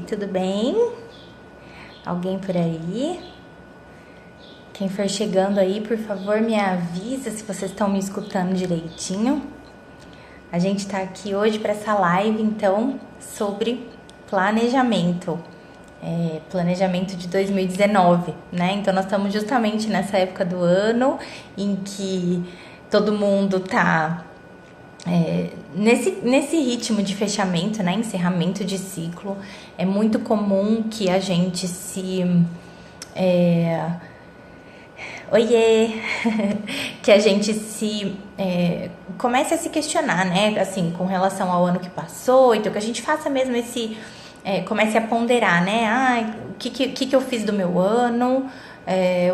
tudo bem? Alguém por aí? Quem for chegando aí, por favor, me avisa se vocês estão me escutando direitinho. A gente tá aqui hoje para essa live, então, sobre planejamento. Planejamento de 2019, né? Então, nós estamos justamente nessa época do ano em que todo mundo tá nesse ritmo de fechamento, né? Encerramento de ciclo. É muito comum que a gente Oiê! Que a gente comece a se questionar, né? Assim, com relação ao ano que passou, então que a gente faça mesmo comece a ponderar, né? O que eu fiz do meu ano,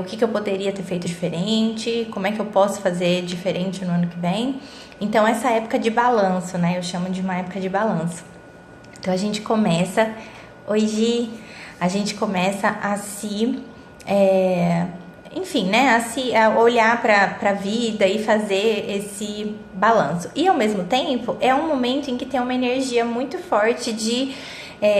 o que eu poderia ter feito diferente, como é que eu posso fazer diferente no ano que vem. Então, essa época de balanço, né? Eu chamo de uma época de balanço. Então, a gente começa, hoje, a gente começa a enfim, né, a olhar para a vida e fazer esse balanço. E, ao mesmo tempo, é um momento em que tem uma energia muito forte de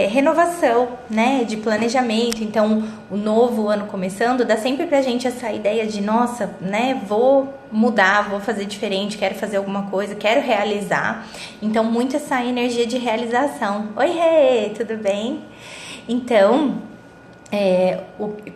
renovação, né, de planejamento. Então, o novo ano começando, dá sempre pra gente essa ideia de, nossa, né, vou mudar, vou fazer diferente, quero fazer alguma coisa, quero realizar. Então, muito essa energia de realização. Oi, Rê, tudo bem? Então,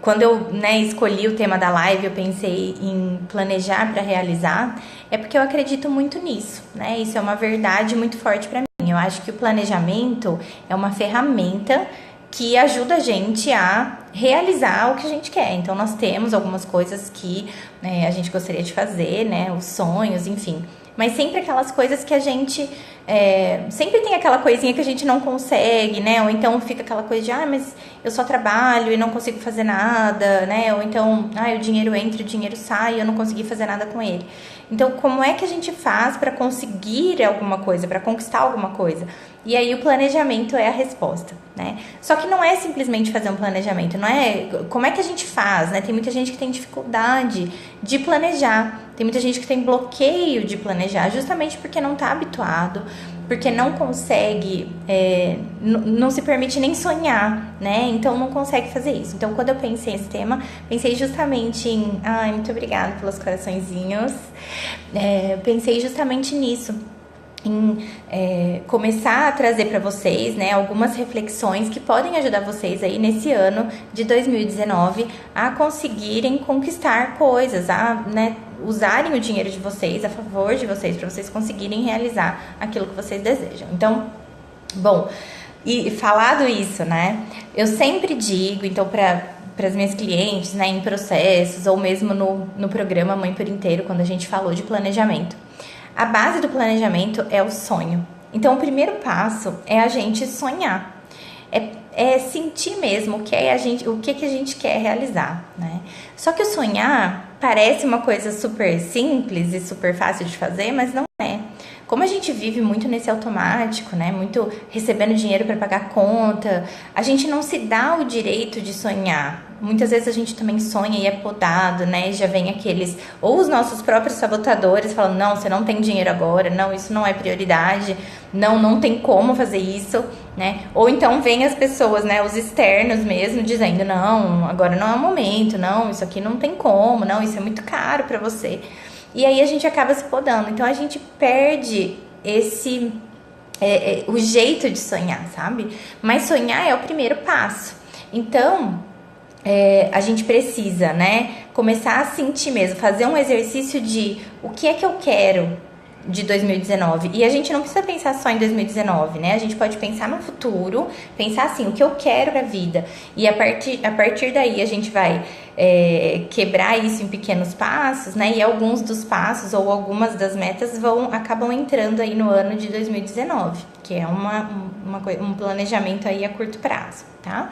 quando eu escolhi o tema da live, eu pensei em planejar para realizar, é porque eu acredito muito nisso, né? Isso é uma verdade muito forte para mim. Eu acho que o planejamento é uma ferramenta que ajuda a gente a realizar o que a gente quer. Então, nós temos algumas coisas que a gente gostaria de fazer, né? Os sonhos, enfim. Mas sempre aquelas coisas que a gente... sempre tem aquela coisinha que a gente não consegue, né? Ou então fica aquela coisa de, mas eu só trabalho e não consigo fazer nada, né? Ou então, o dinheiro entra, o dinheiro sai e eu não consegui fazer nada com ele. Então, como é que a gente faz para conseguir alguma coisa, para conquistar alguma coisa? E aí o planejamento é a resposta, né? Só que não é simplesmente fazer um planejamento, não é... Como é que a gente faz, né? Tem muita gente que tem dificuldade de planejar, tem muita gente que tem bloqueio de planejar, justamente porque não está habituado, porque não consegue, não se permite nem sonhar, né? Então não consegue fazer isso. Então, quando eu pensei nesse tema, pensei justamente em... muito obrigada pelos coraçõezinhos. Pensei justamente nisso, em começar a trazer para vocês, né, algumas reflexões que podem ajudar vocês aí nesse ano de 2019 a conseguirem conquistar coisas, usarem o dinheiro de vocês a favor de vocês, para vocês conseguirem realizar aquilo que vocês desejam. Então, bom, e falado isso, né, eu sempre digo, então, para as minhas clientes, né, em processos, ou mesmo no programa Mãe por Inteiro, quando a gente falou de planejamento, a base do planejamento é o sonho. Então, o primeiro passo é a gente sonhar, é sentir mesmo o que a gente quer realizar, né? Só que o sonhar parece uma coisa super simples e super fácil de fazer, mas não é. Como a gente vive muito nesse automático, né? Muito recebendo dinheiro para pagar conta, a gente não se dá o direito de sonhar. Muitas vezes a gente também sonha e é podado, né? Já vem aqueles... Ou os nossos próprios sabotadores falam, não, você não tem dinheiro agora, não, isso não é prioridade, não tem como fazer isso, né? Ou então vem as pessoas, né? Os externos mesmo, dizendo, não, agora não é o momento, não, isso aqui não tem como, não, isso é muito caro para você. E aí a gente acaba se podando. Então, a gente perde o jeito de sonhar, sabe? Mas sonhar é o primeiro passo. Então, a gente precisa, né, começar a sentir mesmo, fazer um exercício de o que é que eu quero de 2019. E a gente não precisa pensar só em 2019, né? A gente pode pensar no futuro, pensar assim, o que eu quero pra vida. E a partir daí a gente vai quebrar isso em pequenos passos, né? E alguns dos passos ou algumas das metas acabam entrando aí no ano de 2019, que é um planejamento aí a curto prazo, tá?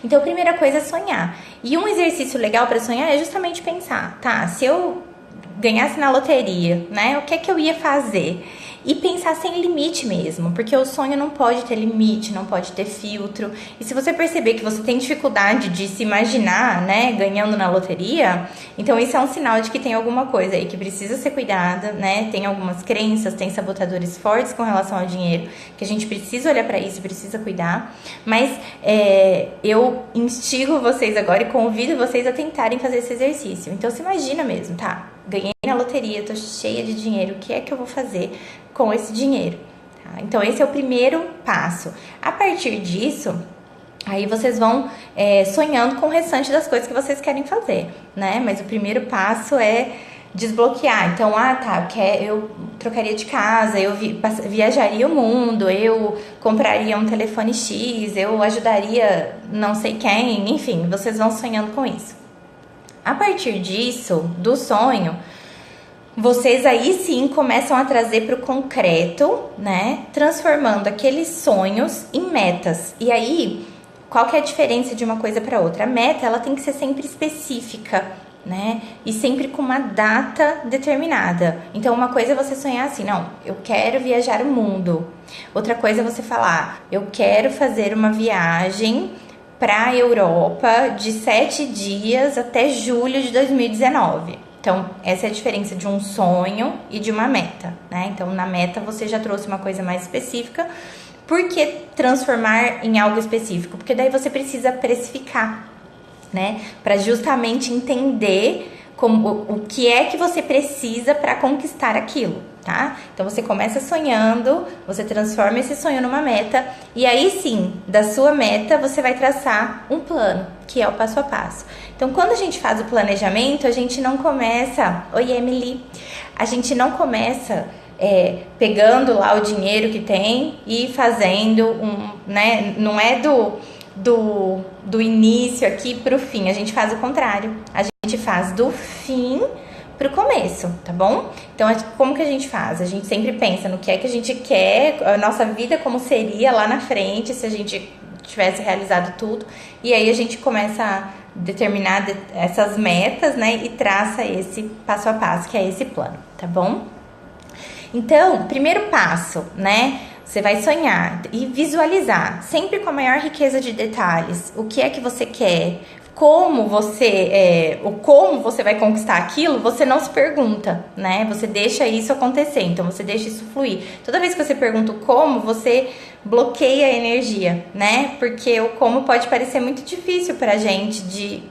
Então, a primeira coisa é sonhar. E um exercício legal para sonhar é justamente pensar, tá? Se eu ganhasse na loteria, né? O que é que eu ia fazer? e pensar sem limite mesmo, porque o sonho não pode ter limite, não pode ter filtro. E se você perceber que você tem dificuldade de se imaginar, né, ganhando na loteria, então isso é um sinal de que tem alguma coisa aí que precisa ser cuidada, né? Tem algumas crenças, tem sabotadores fortes com relação ao dinheiro, que a gente precisa olhar para isso, precisa cuidar. Mas eu instigo vocês agora e convido vocês a tentarem fazer esse exercício. Então se imagina mesmo, tá? Ganhei na loteria, tô cheia de dinheiro, o que é que eu vou fazer com esse dinheiro? Tá? Então esse é o primeiro passo. A partir disso, aí vocês vão sonhando com o restante das coisas que vocês querem fazer, né? Mas o primeiro passo é desbloquear. Então, eu trocaria de casa, eu viajaria o mundo, eu compraria um telefone X, eu ajudaria não sei quem, enfim, vocês vão sonhando com isso. A partir disso, do sonho, vocês aí sim começam a trazer para o concreto, né? Transformando aqueles sonhos em metas. E aí, qual que é a diferença de uma coisa para outra? A meta, ela tem que ser sempre específica, né? E sempre com uma data determinada. Então, uma coisa é você sonhar assim, não, eu quero viajar o mundo. Outra coisa é você falar, eu quero fazer uma viagem para a Europa de 7 dias até julho de 2019. Então, essa é a diferença de um sonho e de uma meta, né? Então, na meta você já trouxe uma coisa mais específica. Por que transformar em algo específico? Porque daí você precisa precificar, né? Para justamente entender o que é que você precisa para conquistar aquilo, tá? Então você começa sonhando, você transforma esse sonho numa meta e aí sim, da sua meta você vai traçar um plano, que é o passo a passo. Então quando a gente faz o planejamento, a gente não começa, oi Emily, a gente não começa pegando lá o dinheiro que tem e fazendo né? Não é do início aqui pro fim, a gente faz o contrário. A gente faz do fim pro começo, tá bom? Então, como que a gente faz? A gente sempre pensa no que é que a gente quer, a nossa vida como seria lá na frente, se a gente tivesse realizado tudo. E aí a gente começa a determinar essas metas, né? E traça esse passo a passo, que é esse plano, tá bom? Então, primeiro passo, né? Você vai sonhar e visualizar, sempre com a maior riqueza de detalhes, o que é que você quer, como você vai conquistar aquilo, você não se pergunta, né? Você deixa isso acontecer, então você deixa isso fluir. Toda vez que você pergunta o como, você bloqueia a energia, né? Porque o como pode parecer muito difícil pra gente de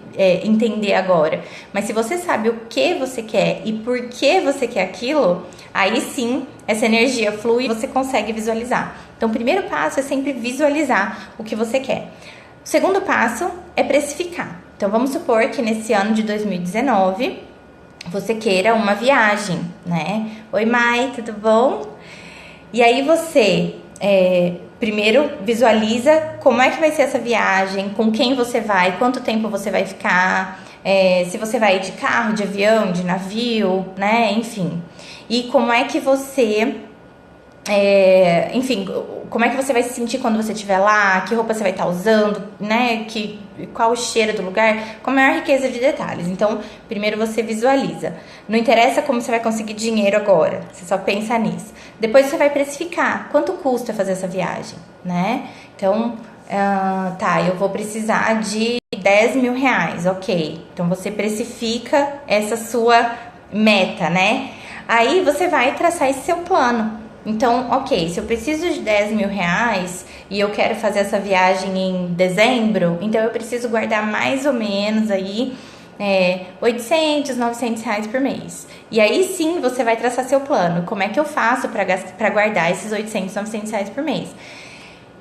entender agora. Mas se você sabe o que você quer e por que você quer aquilo, aí sim, essa energia flui e você consegue visualizar. Então, o primeiro passo é sempre visualizar o que você quer. O segundo passo é precificar. Então, vamos supor que nesse ano de 2019, você queira uma viagem, né? Oi, Mai, tudo bom? E aí você primeiro visualiza como é que vai ser essa viagem, com quem você vai, quanto tempo você vai ficar, se você vai de carro, de avião, de navio, né? Enfim. E como é que você... enfim, como é que você vai se sentir quando você estiver lá, que roupa você vai estar usando, né? Qual o cheiro do lugar, com a maior riqueza de detalhes. Então, primeiro você visualiza. Não interessa como você vai conseguir dinheiro agora, você só pensa nisso. Depois você vai precificar, quanto custa fazer essa viagem, né? Então, eu vou precisar de 10 mil reais, ok. Então, você precifica essa sua meta, né? Aí, você vai traçar esse seu plano. Então, ok, se eu preciso de 10 mil reais e eu quero fazer essa viagem em dezembro, então eu preciso guardar mais ou menos aí 800, 900 reais por mês. E aí sim você vai traçar seu plano. Como é que eu faço para guardar esses 800, 900 reais por mês?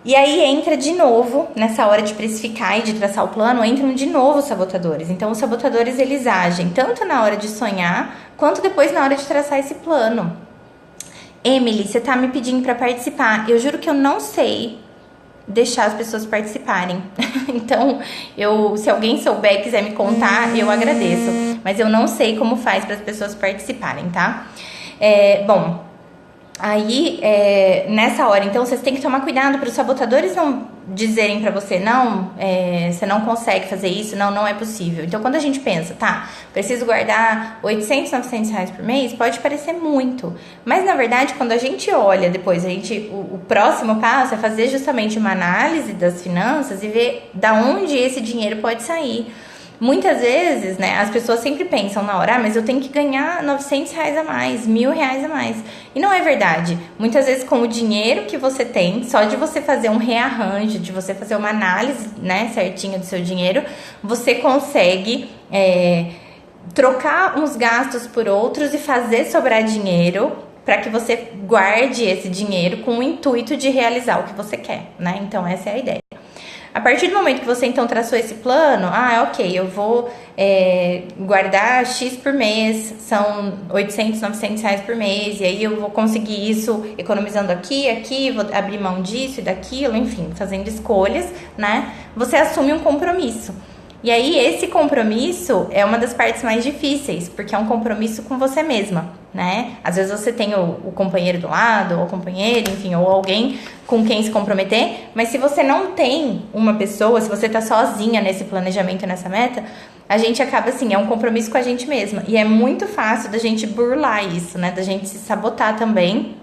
E aí entra de novo, nessa hora de precificar e de traçar o plano, entram de novo os sabotadores. Então os sabotadores eles agem tanto na hora de sonhar, quanto depois na hora de traçar esse plano. Emily, você tá me pedindo para participar. Eu juro que eu não sei deixar as pessoas participarem. Então, se alguém souber e quiser me contar, eu agradeço. Mas eu não sei como faz para as pessoas participarem, tá? Bom, aí nessa hora, então, vocês têm que tomar cuidado para os sabotadores dizerem pra você, não, você não consegue fazer isso, não é possível. Então, quando a gente pensa, tá, preciso guardar 800, 900 reais por mês, pode parecer muito. Mas, na verdade, quando a gente olha depois, o próximo passo é fazer justamente uma análise das finanças e ver da onde esse dinheiro pode sair. Muitas vezes, né, as pessoas sempre pensam na hora, mas eu tenho que ganhar 900 reais a mais, 1.000 reais a mais. E não é verdade. Muitas vezes, com o dinheiro que você tem, só de você fazer um rearranjo, de você fazer uma análise, né, certinha do seu dinheiro, você consegue trocar uns gastos por outros e fazer sobrar dinheiro para que você guarde esse dinheiro com o intuito de realizar o que você quer, né? Então, essa é a ideia. A partir do momento que você então traçou esse plano, ok, eu vou guardar X por mês, são 800, 900 reais por mês, e aí eu vou conseguir isso economizando aqui, vou abrir mão disso e daquilo, enfim, fazendo escolhas, né? Você assume um compromisso. E aí esse compromisso é uma das partes mais difíceis, porque é um compromisso com você mesma, né? Às vezes você tem o companheiro do lado, ou a companheira, enfim, ou alguém com quem se comprometer, mas se você não tem uma pessoa, se você tá sozinha nesse planejamento, nessa meta, a gente acaba assim, é um compromisso com a gente mesma. E é muito fácil da gente burlar isso, né? Da gente se sabotar também,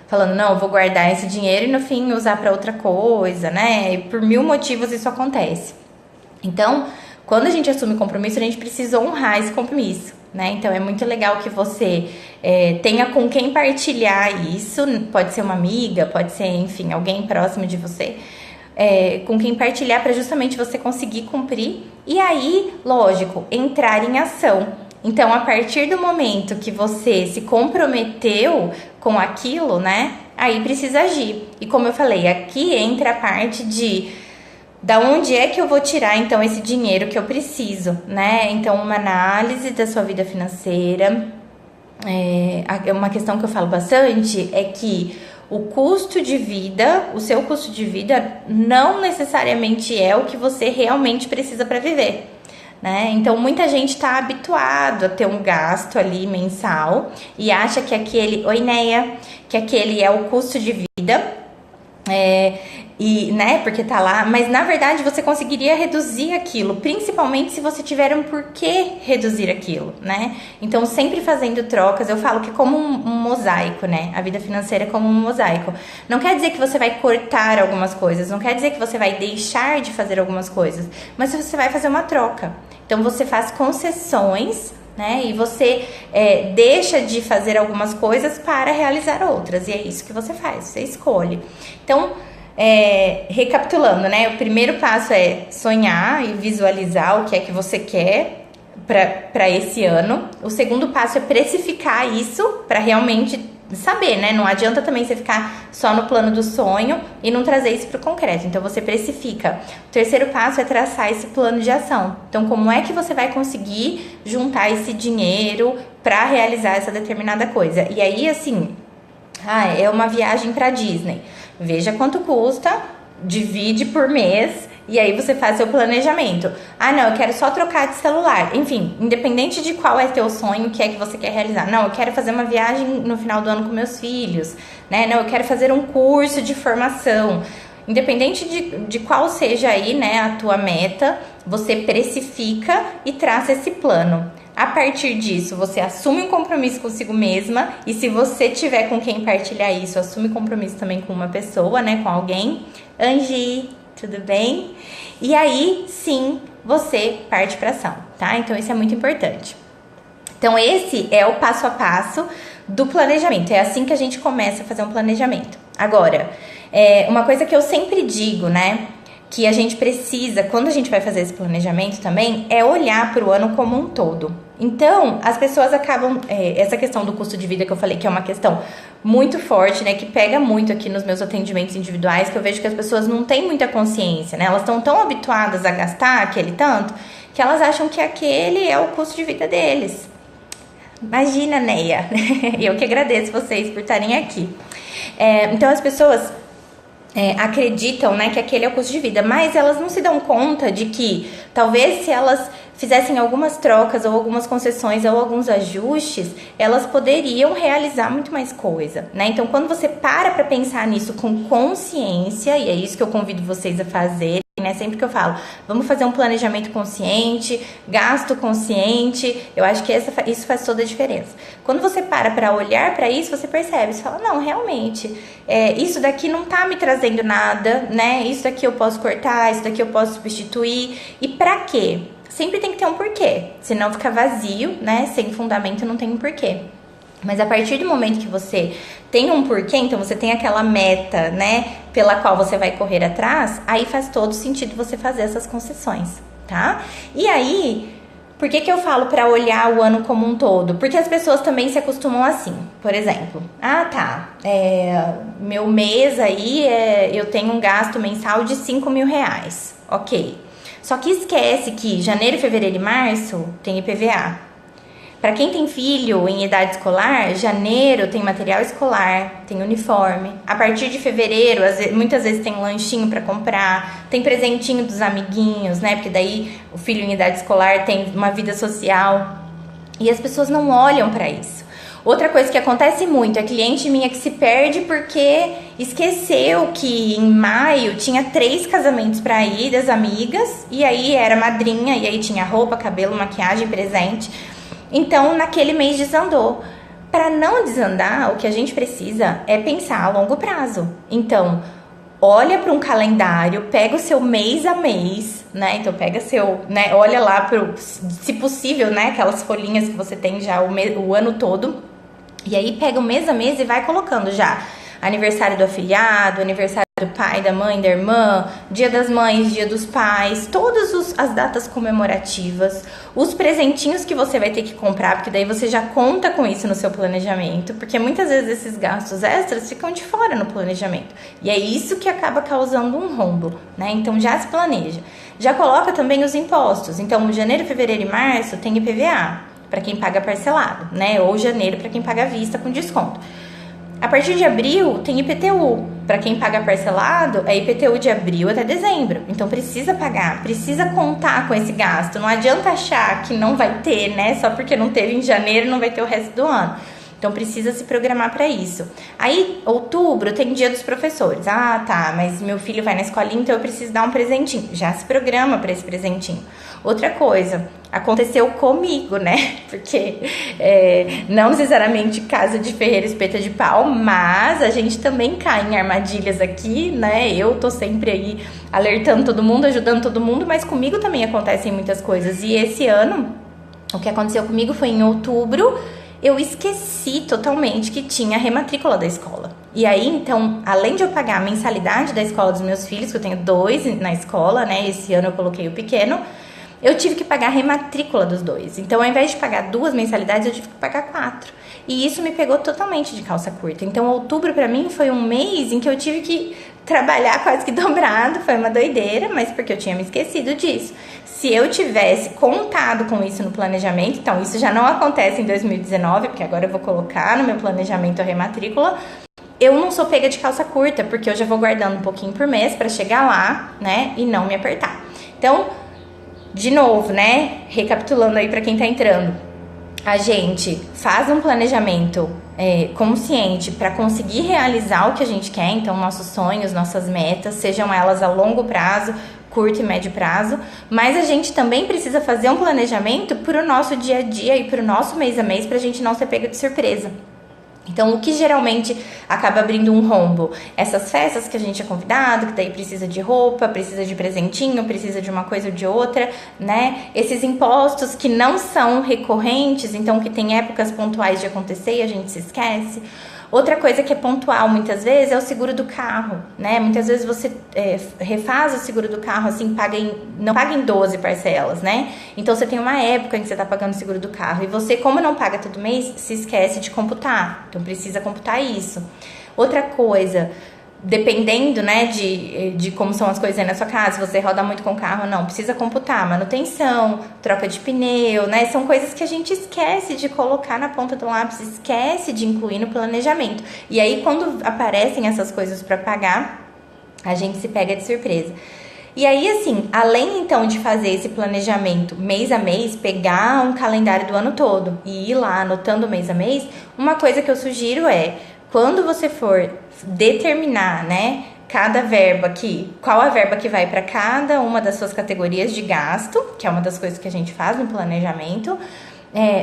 falando, não, eu vou guardar esse dinheiro e no fim usar para outra coisa, né? E por 1000 motivos isso acontece. Então, quando a gente assume compromisso, a gente precisa honrar esse compromisso, né? Então, é muito legal que você tenha com quem partilhar isso. Pode ser uma amiga, pode ser, enfim, alguém próximo de você. Com quem partilhar para justamente você conseguir cumprir. E aí, lógico, entrar em ação. Então, a partir do momento que você se comprometeu com aquilo, né? Aí precisa agir. E como eu falei, aqui entra a parte de... Da onde é que eu vou tirar, então, esse dinheiro que eu preciso, né? Então, uma análise da sua vida financeira. Uma questão que eu falo bastante é que o custo de vida, o seu custo de vida, não necessariamente é o que você realmente precisa para viver, né? Então, muita gente está habituado a ter um gasto ali mensal e acha que aquele... Oi, Neia! Que aquele é o custo de vida... né, porque tá lá, mas na verdade você conseguiria reduzir aquilo, principalmente se você tiver um porquê reduzir aquilo, né? Então, sempre fazendo trocas, eu falo que é como um mosaico, né? A vida financeira é como um mosaico. Não quer dizer que você vai cortar algumas coisas, não quer dizer que você vai deixar de fazer algumas coisas, mas você vai fazer uma troca. Então, você faz concessões, né? E você deixa de fazer algumas coisas para realizar outras. E é isso que você faz, você escolhe. Então, recapitulando, né? O primeiro passo é sonhar e visualizar o que é que você quer para esse ano. O segundo passo é precificar isso para realmente saber, né? Não adianta também você ficar só no plano do sonho e não trazer isso para o concreto. Então, você precifica. O terceiro passo é traçar esse plano de ação. Então, como é que você vai conseguir juntar esse dinheiro para realizar essa determinada coisa? E aí, assim, é uma viagem para Disney. Veja quanto custa, divide por mês e aí você faz seu planejamento. Não, eu quero só trocar de celular. Enfim, independente de qual é teu sonho, o que é que você quer realizar. Não, eu quero fazer uma viagem no final do ano com meus filhos, né? Não, eu quero fazer um curso de formação. Independente de qual seja aí, né, a tua meta, você precifica e traça esse plano. A partir disso, você assume um compromisso consigo mesma e se você tiver com quem partilhar isso, assume compromisso também com uma pessoa, né, com alguém. Angie, tudo bem? E aí, sim, você parte para ação, tá? Então, isso é muito importante. Então, esse é o passo a passo do planejamento. É assim que a gente começa a fazer um planejamento. Agora, uma coisa que eu sempre digo, né, que a gente precisa, quando a gente vai fazer esse planejamento também, é olhar para o ano como um todo. Então, as pessoas acabam... essa questão do custo de vida que eu falei, que é uma questão muito forte, né? Que pega muito aqui nos meus atendimentos individuais, que eu vejo que as pessoas não têm muita consciência, né? Elas estão tão habituadas a gastar aquele tanto, que elas acham que aquele é o custo de vida deles. Imagina, Neia! Eu que agradeço vocês por estarem aqui. Então, as pessoas... acreditam, né, que aquele é o custo de vida, mas elas não se dão conta de que talvez se elas fizessem algumas trocas ou algumas concessões ou alguns ajustes, elas poderiam realizar muito mais coisa, né? Então, quando você para pensar nisso com consciência, e é isso que eu convido vocês a fazer, né? Sempre que eu falo, vamos fazer um planejamento consciente, gasto consciente, eu acho que isso faz toda a diferença. Quando você para olhar para isso, você percebe, você fala, não, realmente, isso daqui não tá me trazendo nada, né? Isso daqui eu posso cortar, isso daqui eu posso substituir. E para quê? Sempre tem que ter um porquê, senão fica vazio, né? Sem fundamento não tem um porquê. Mas a partir do momento que você tem um porquê, então você tem aquela meta, né, pela qual você vai correr atrás, aí faz todo sentido você fazer essas concessões, tá? E aí, por que eu falo para olhar o ano como um todo? Porque as pessoas também se acostumam assim. Por exemplo, meu mês aí, eu tenho um gasto mensal de 5 mil reais, ok. Só que esquece que janeiro, fevereiro e março tem IPVA. Para quem tem filho em idade escolar, janeiro tem material escolar, tem uniforme. A partir de fevereiro, muitas vezes tem um lanchinho para comprar, tem presentinho dos amiguinhos, né? Porque daí o filho em idade escolar tem uma vida social. E as pessoas não olham para isso. Outra coisa que acontece muito é cliente minha que se perde porque esqueceu que em maio tinha 3 casamentos para ir das amigas, e aí era madrinha, e aí tinha roupa, cabelo, maquiagem, presente. Então, naquele mês desandou. Para não desandar, o que a gente precisa é pensar a longo prazo. Então, olha para um calendário, pega o seu mês a mês, né? Então, pega né? Olha lá, se possível, né? Aquelas folhinhas que você tem já o ano todo. E aí, pega o mês a mês e vai colocando já aniversário do afilhado, aniversário do pai, da mãe, da irmã, dia das mães, dia dos pais, todas as datas comemorativas, os presentinhos que você vai ter que comprar, porque daí você já conta com isso no seu planejamento, porque muitas vezes esses gastos extras ficam de fora no planejamento, e é isso que acaba causando um rombo, né? Então já se planeja. Já coloca também os impostos. Então, janeiro, fevereiro e março tem IPVA, para quem paga parcelado, né? Ou janeiro para quem paga à vista com desconto. A partir de abril, tem IPTU. Para quem paga parcelado, é IPTU de abril até dezembro. Então, precisa pagar, precisa contar com esse gasto. Não adianta achar que não vai ter, né? Só porque não teve em janeiro, não vai ter o resto do ano. Então, precisa se programar para isso. Aí, outubro, tem dia dos professores. Ah, tá, mas meu filho vai na escolinha, então eu preciso dar um presentinho. Já se programa para esse presentinho. Outra coisa, aconteceu comigo, né? Porque não necessariamente casa de ferreiro espeta de pau, mas a gente também cai em armadilhas aqui, né? Eu tô sempre aí alertando todo mundo, ajudando todo mundo, mas comigo também acontecem muitas coisas. E esse ano, o que aconteceu comigo foi em outubro, eu esqueci totalmente que tinha a rematrícula da escola. E aí, então, além de eu pagar a mensalidade da escola dos meus filhos, que eu tenho 2 na escola, né? Esse ano eu coloquei o pequeno, eu tive que pagar a rematrícula dos 2. Então, ao invés de pagar 2 mensalidades, eu tive que pagar 4. E isso me pegou totalmente de calça curta. Então, outubro pra mim foi um mês em que eu tive que trabalhar quase que dobrado. Foi uma doideira, mas porque eu tinha me esquecido disso. Se eu tivesse contado com isso no planejamento, então isso já não acontece em 2019, porque agora eu vou colocar no meu planejamento a rematrícula, eu não sou pega de calça curta, porque eu já vou guardando um pouquinho por mês pra chegar lá, né, e não me apertar. Então, de novo, né, recapitulando aí pra quem tá entrando, a gente faz um planejamento consciente para conseguir realizar o que a gente quer, então nossos sonhos, nossas metas, sejam elas a longo prazo, curto e médio prazo, mas a gente também precisa fazer um planejamento para o nosso dia a dia e para o nosso mês a mês, para a gente não ser pego de surpresa. Então, o que geralmente acaba abrindo um rombo? Essas festas que a gente é convidado, que daí precisa de roupa, precisa de presentinho, precisa de uma coisa ou de outra, né? Esses impostos que não são recorrentes, então que tem épocas pontuais de acontecer e a gente se esquece. Outra coisa que é pontual muitas vezes é o seguro do carro, né? Muitas vezes você refaz o seguro do carro, assim, não paga em 12 parcelas, né? Então você tem uma época em que você tá pagando o seguro do carro e você, como não paga todo mês, se esquece de computar. Então precisa computar isso. Outra coisa, dependendo, né, de como são as coisas aí na sua casa, se você roda muito com o carro, não, precisa computar manutenção, troca de pneu, né, são coisas que a gente esquece de colocar na ponta do lápis, esquece de incluir no planejamento. E aí, quando aparecem essas coisas para pagar, A gente se pega de surpresa. E aí, assim, além então de fazer esse planejamento mês a mês, pegar um calendário do ano todo e ir lá anotando mês a mês, uma coisa que eu sugiro é, quando você for determinar, né, cada verba aqui, qual a verba que vai para cada uma das suas categorias de gasto, que é uma das coisas que a gente faz no planejamento,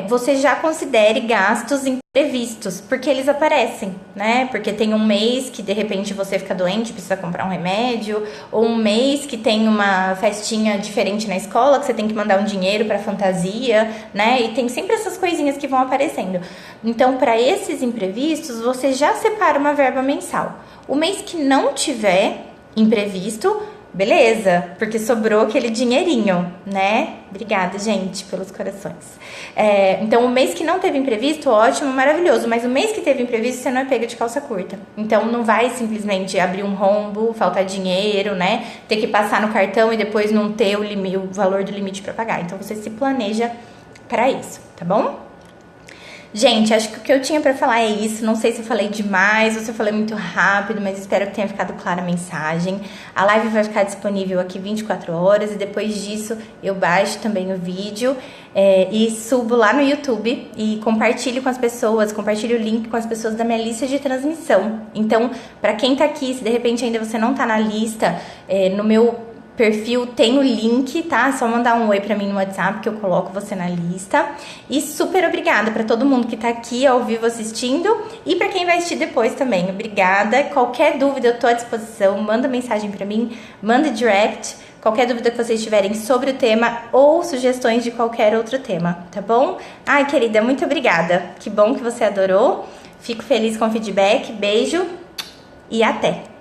você já considere gastos imprevistos, porque eles aparecem, né? Porque tem um mês que de repente você fica doente, precisa comprar um remédio, ou um mês que tem uma festinha diferente na escola, que você tem que mandar um dinheiro para fantasia, né? E tem sempre essas coisinhas que vão aparecendo. Então, para esses imprevistos, você já separa uma verba mensal. O mês que não tiver imprevisto, beleza, porque sobrou aquele dinheirinho, né? Obrigada, gente, pelos corações. Então, o mês que não teve imprevisto, ótimo, maravilhoso. Mas o mês que teve imprevisto, você não é pega de calça curta. Então, não vai simplesmente abrir um rombo, faltar dinheiro, né? Ter que passar no cartão e depois não ter o valor do limite para pagar. Então, você se planeja para isso, tá bom? Gente, acho que o que eu tinha pra falar é isso. Não sei se eu falei demais ou se eu falei muito rápido, mas espero que tenha ficado clara a mensagem. A live vai ficar disponível aqui 24 horas e depois disso eu baixo também o vídeo e subo lá no YouTube e compartilho com as pessoas, compartilho o link com as pessoas da minha lista de transmissão. Então, pra quem tá aqui, se de repente ainda você não tá na lista, no meu perfil tem o link, tá? É só mandar um oi pra mim no WhatsApp que eu coloco você na lista. E super obrigada pra todo mundo que tá aqui ao vivo assistindo e pra quem vai assistir depois também. Obrigada. Qualquer dúvida eu tô à disposição. Manda mensagem pra mim, manda direct. Qualquer dúvida que vocês tiverem sobre o tema ou sugestões de qualquer outro tema, tá bom? Ai, querida, muito obrigada. Que bom que você adorou. Fico feliz com o feedback. Beijo e até!